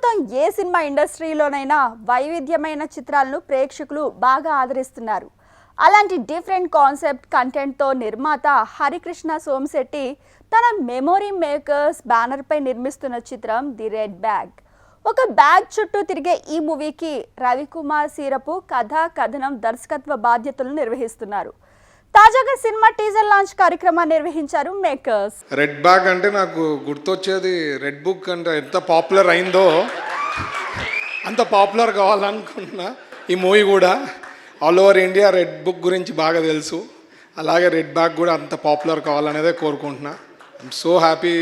ప్రస్తుతం ఏ సినిమా ఇండస్ట్రీలోనైనా వైవిధ్యమైన చిత్రాలను ప్రేక్షకులు బాగా ఆదరిస్తున్నారు. అలాంటి డిఫరెంట్ కాన్సెప్ట్ కంటెంట్తో నిర్మాత హరికృష్ణ సోమశెట్టి తన మెమొరీ మేకర్స్ బ్యానర్పై నిర్మిస్తున్న చిత్రం ది రెడ్ బ్యాగ్. ఒక బ్యాగ్ చుట్టూ తిరిగే ఈ మూవీకి రవికుమార్ సీరపు కథనం దర్శకత్వ బాధ్యతలు నిర్వహిస్తున్నారు. తాజాగా సినిమా టీజర్ లాంచ్ కార్యక్రమాన్ని నిర్వహించారు మేకర్స్. రెడ్ బ్యాగ్ అంటే నాకు గుర్తొచ్చేది రెడ్ బుక్ అంటే ఎంత పాపులర్ అయిందో అంత పాపులర్ కావాలనుకుంటున్నా. ఈ మూవీ కూడా all over India red book గురించి బాగా తెలుసు, అలాగే రెడ్ బ్యాగ్ కూడా అంత పాపులర్ కావాలనేదే కోరుకుంటున్నా. I'm so happy.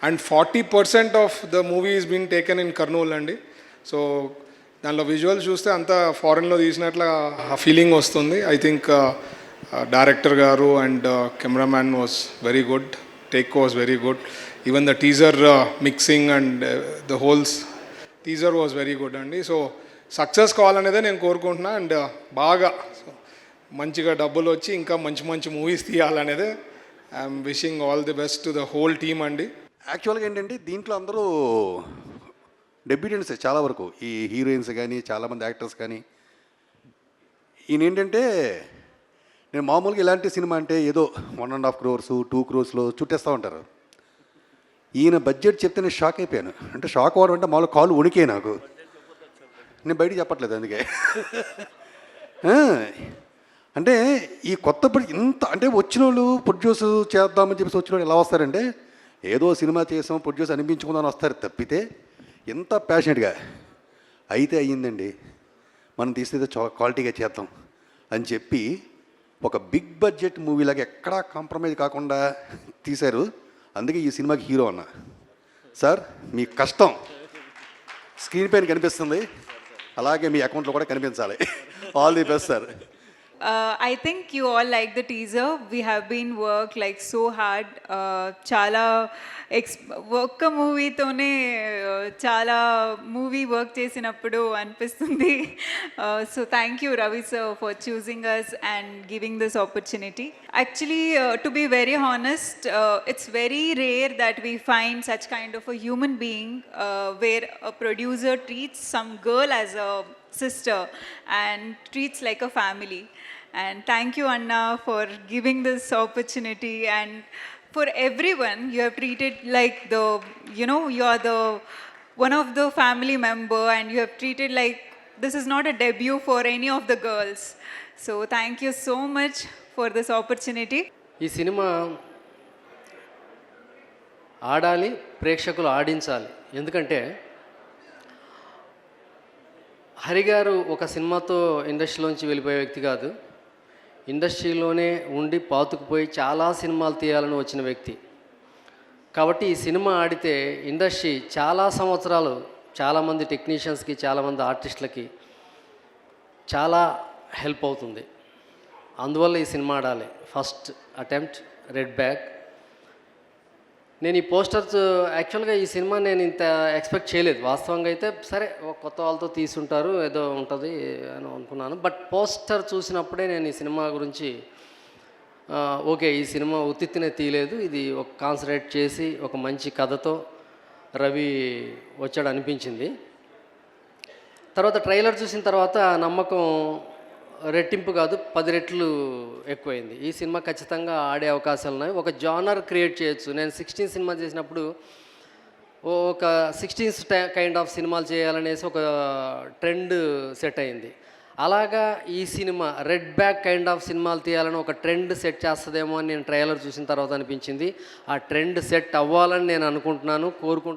And 40% of the movie is been taken in Kurnool అండి. సో దానిలో విజువల్ చూస్తే అంతా ఫారెన్లో తీసినట్ల ఆ ఫీలింగ్ వస్తుంది. ఐ థింక్ డైరెక్టర్ గారు and cameraman was very good, take was very good. Even the teaser mixing and the holes teaser was very good అండి. So success కావాలనేదే నేను కోరుకుంటున్నా. అండ్ బాగా మంచిగా డబ్బులు వచ్చి ఇంకా మంచి మంచి మూవీస్ తీయాలనేదే I'm wishing all the best to the whole team అండి. యాక్చువల్గా ఏంటంటే దీంట్లో అందరూ డెబ్యూటెంట్సే చాలా వరకు, ఈ హీరోయిన్స్ కానీ చాలామంది యాక్టర్స్ కానీ. ఈయన ఏంటంటే నేను మామూలుగా ఇలాంటి సినిమా అంటే ఏదో 1.5 crores 2 crores చుట్టేస్తూ ఉంటారు. ఈయన బడ్జెట్ చెప్తే నేను షాక్ అయిపోయాను. అంటే షాక్ అవ్వడం అంటే మామూలు కాలు వణికే నాకు. నేను బయటికి చెప్పట్లేదు అందుకే. అంటే ఈ కొత్త ఇంత అంటే వచ్చిన వాళ్ళు ప్రొడ్యూస్ చేద్దామని చెప్పేసి వచ్చిన వాళ్ళు ఎలా వస్తారంటే ఏదో సినిమా చేసాం ప్రొడ్యూస్ అనిపించుకుందామని వస్తారు తప్పితే ఎంత ప్యాషనెట్గా అయితే అయ్యిందండి. మనం తీసేది క్వాలిటీగా చేద్దాం అని చెప్పి ఒక బిగ్ బడ్జెట్ మూవీలాగా ఎక్కడా కాంప్రమైజ్ కాకుండా తీశారు. అందుకే ఈ సినిమాకి హీరో అన్న. సార్ మీ కష్టం స్క్రీన్ పైన కనిపిస్తుంది, అలాగే మీ అకౌంట్లో కూడా కనిపించాలి. All the best sir. I think you all like the teaser. We have been worked like so hard. Chala ఒక్క మూవీతోనే చాలా మూవీ వర్క్ చేసినప్పుడు అనిపిస్తుంది. So thank you Ravi sir for choosing us and giving this opportunity. Actually to be very honest, it's very rare that we find such kind of a human being where a producer treats some girl as a sister and treats like a family. And thank you Anna for giving this opportunity, and for everyone you have treated like the, you know, you are the one of the family member, and you have treated like this is not a debut for any of the girls. So thank you so much for this opportunity. ఈ cinema ఆడాలి, ప్రేక్షకులు ఆడించాలి. ఎందుకంటే హరిగారు ఒక సినిమాతో ఇండస్ట్రీలోంచి వెళ్ళిపోయే వ్యక్తి కాదు. ఇండస్ట్రీలోనే ఉండి పాతుకుపోయి చాలా సినిమాలు తీయాలని వచ్చిన వ్యక్తి. కాబట్టి ఈ సినిమా ఆడితే ఇండస్ట్రీ చాలా సంవత్సరాలు చాలామంది టెక్నీషియన్స్కి, చాలామంది ఆర్టిస్టులకి చాలా హెల్ప్ అవుతుంది. అందువల్ల ఈ సినిమా ఆడాలి. First attempt red bag. నేను ఈ పోస్టర్స్ యాక్చువల్గా ఈ సినిమా నేను ఇంత ఎక్స్పెక్ట్ చేయలేదు. వాస్తవంగా అయితే సరే కొత్త వాళ్ళతో తీసుంటారు ఏదో ఉంటుంది అని అనుకున్నాను. బట్ పోస్టర్ చూసినప్పుడే నేను ఈ సినిమా గురించి ఓకే, ఈ సినిమా ఉత్తినే తీయలేదు, ఇది ఒక కాన్సన్ట్రేట్ చేసి ఒక మంచి కథతో రవి వచ్చాడు అనిపించింది. తర్వాత ట్రైలర్ చూసిన తర్వాత నమ్మకం రెట్టింపు కాదు 10 రెట్లు ఎక్కువైంది. ఈ సినిమా ఖచ్చితంగా ఆడే అవకాశాలు ఉన్నాయి. ఒక జానర్ క్రియేట్ చేయొచ్చు. నేను 16 సినిమా చేసినప్పుడు ఒక 16 కైండ్ ఆఫ్ సినిమాలు చేయాలనేసి ఒక ట్రెండ్ సెట్ అయింది. అలాగా ఈ cinema red bag kind of సినిమాలు తీయాలని ఒక ట్రెండ్ సెట్ చేస్తుందేమో అని నేను ట్రైలర్ చూసిన తర్వాత అనిపించింది. ఆ ట్రెండ్ సెట్ అవ్వాలని నేను అనుకుంటున్నాను, కోరుకుంటున్నాను.